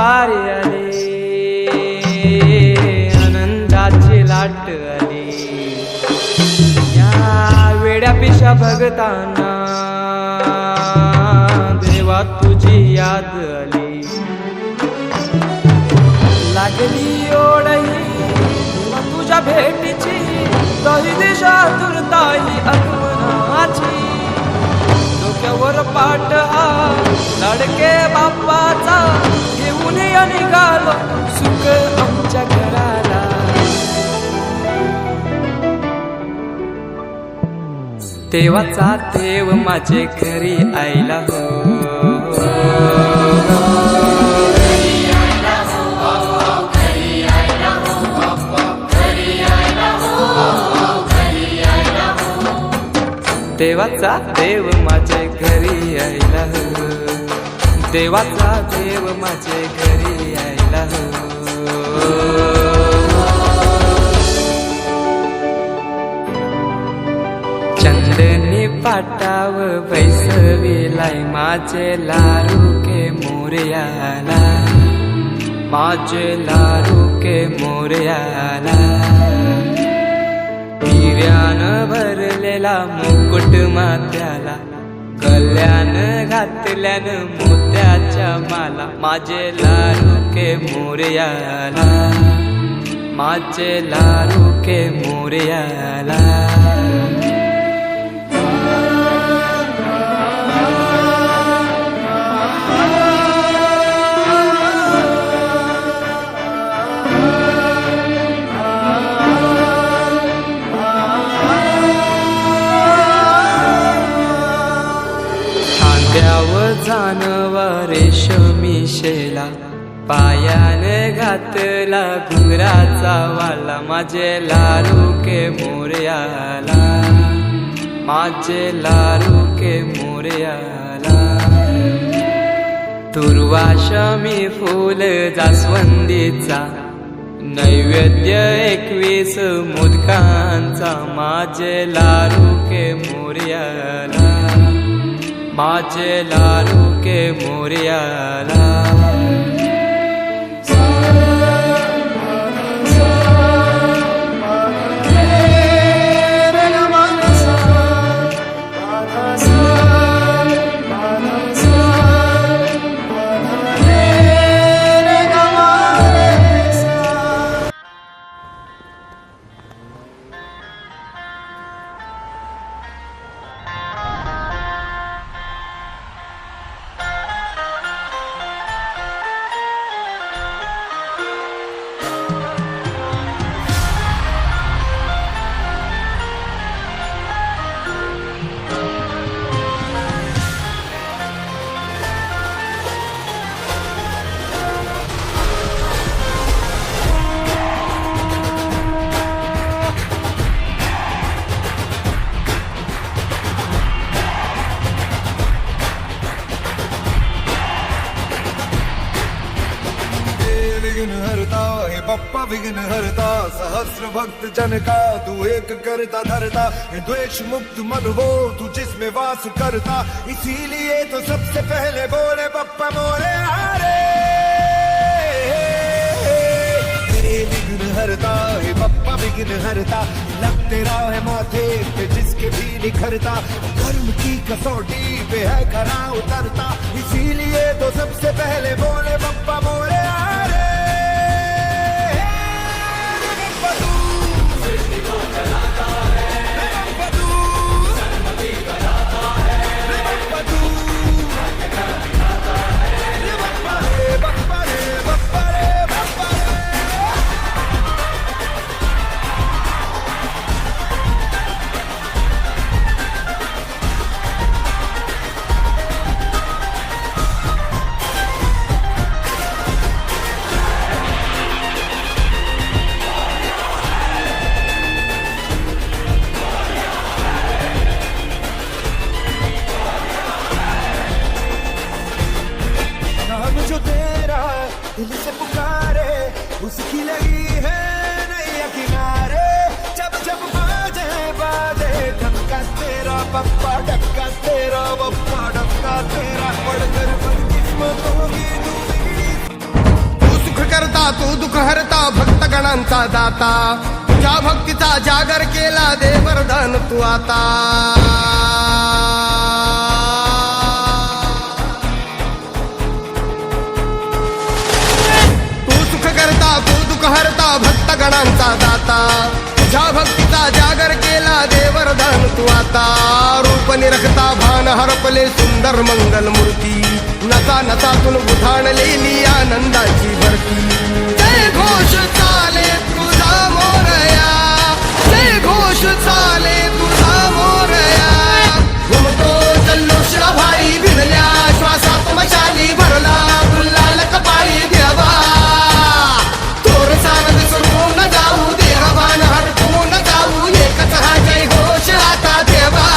वारी आली, आनंदाची लाट आली. या वेड्या पिशा भगतांना देवा तुझी याद आली. लागली ओढही देवा तुझ्या भेटीची, तरी दिशा तुरताई आगमनाची. डोक्यावर पाट हा लाडके बाप्पाचा, घेऊन या निघालो सुख आमच्या घराला. देवाचा देव माझे घरी आयला हो. देवाचा देव माझे घरी आयला हो. देवाचा देव माझे घरी आयला हो. चंदनी पाटाव बैसविलाय माझे लाडके मोरयाला. माझे लाडके मोरयाला. हिऱ्यानं भरलेला मुकुट माथ्याला, गल्यानं घातल्यानं मोत्याच्या माला. माझे लाडके मोरयाला. माझे लाडके मोरयाला. जानवा रेशमी शेला, पायाने घातला घुंगराचा वाला. माझे लाडके मोरयाला. माझे लाडके मोरयाला. दुर्वाशमी फूल जास्वंदीचा, नैवेद्य 21 मोदकांचा. माझे लाडके मोरयाला. माझे लाडके मोरयाला. विघ्न हरता हे बप्पा विघ्न हरता. सहस्र भक्त जन का तू एक करता धरता. द्वेष मुक्त मन वो तू जिसमें वास करता. इसीलिए तो सबसे पहले बोले बप्पा मोरे हारे. विघ्न हरता हे बप्पा विघ्न हरता. लग तेरा है माथे पे जिसके भी निखरता. कर्म की कसौटी पे है खरा उतरता. इसीलिए तो सबसे पहले बोले बप्पा मोरे हारे. दिल से पुकारे उसकी लगी है नैया किनारे. जब जब बाजे बाजे ढक्का तेरा पप्पा, ढक्का तेरा पप्पा, ढक्का तेरा. पढ़कर बदकिस्मतों की तू बिगड़ी. करता तू दुःख हरता भक्तगणांचा दाता तुझ्या भक्तीचा जागर केला दे वरदान तू आता तू सुख करता तू दुःख हरता भक्तगणांचा दाता तुझ्या भक्तीचा जागर केला दे वरदान तू आता रूप निरखता भान हरपले सुंदर मंगल मूर्ती नसा नसातून उधाणलेली आनंदाची भरती जय घोष चाले तुझा मोरया जय घोष चाले तुझा मोरया घुमतो जल्लोष भाई भिनल्या श्वासात मशाली भरला गुल्लाल कपाळी देवा तोर सानद सुरून जाऊ देहभान हरपून जाऊ एकच हा जय घोष आता देवा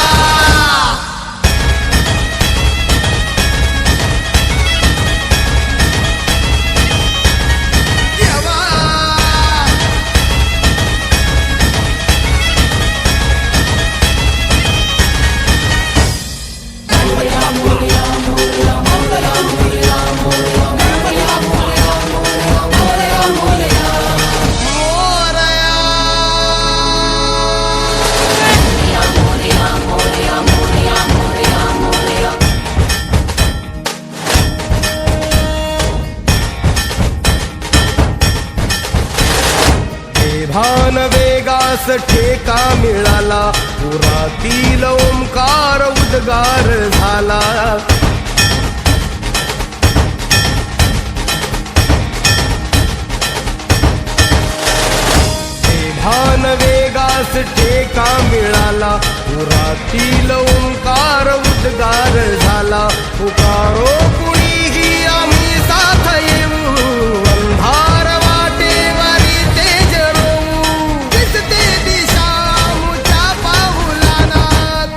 भान वेगास ठेका मिळाला पुरातील ओंकार उद्गार झाला भान वेगास ठेका मिळाला पुरातील ओंकार उद्गार झाला पुकारो कुणीही आम्ही साथ येऊ अंधार वाटेवारी तेज रोवू दिसते दिशा मुच्या पाऊलाना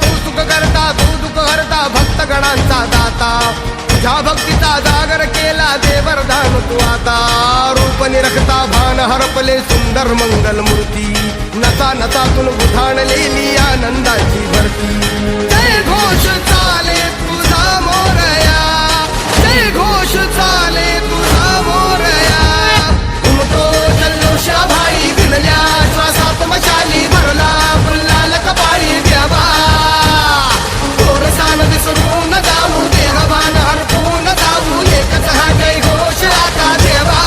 तू सुख करता तू दुःख हरता भक्तगणांचा दाता तुझ्या भक्तीचा जागर केला दे वरदान तू आता रूप निरखता भान हरपले सुंदर मंगल मूर्ती नसा नसातून उधाणलेली आनंदाची भरती जय घोष चाले तुझा मोरया जय घोष चाले तुझा मोरया घुमतो जल्लोष भाई भिनल्या श्वासात मशाली भरला गुल्लाल कपाळी देवा तोर सानद सुरून जाऊ देहभान हरपून जाऊ एकच हा जय घोष आता देवा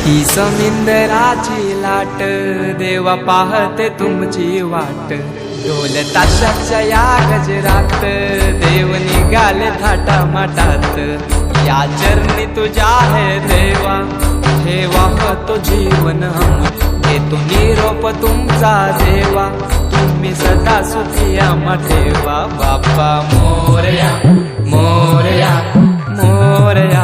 ही समिंदराची लाट देवा पाहते तुमची वाट ढोल ताशाच्या या गजरात देव निघाले थाटा माटात या चरणी तुझ्या है देवा ठेवा तो जीवन हम घेतो निरोप तुमचा देवा तुम्ही सदा सुखी आम्हा ठेवा बाप्पा मोरया मोरया मोरया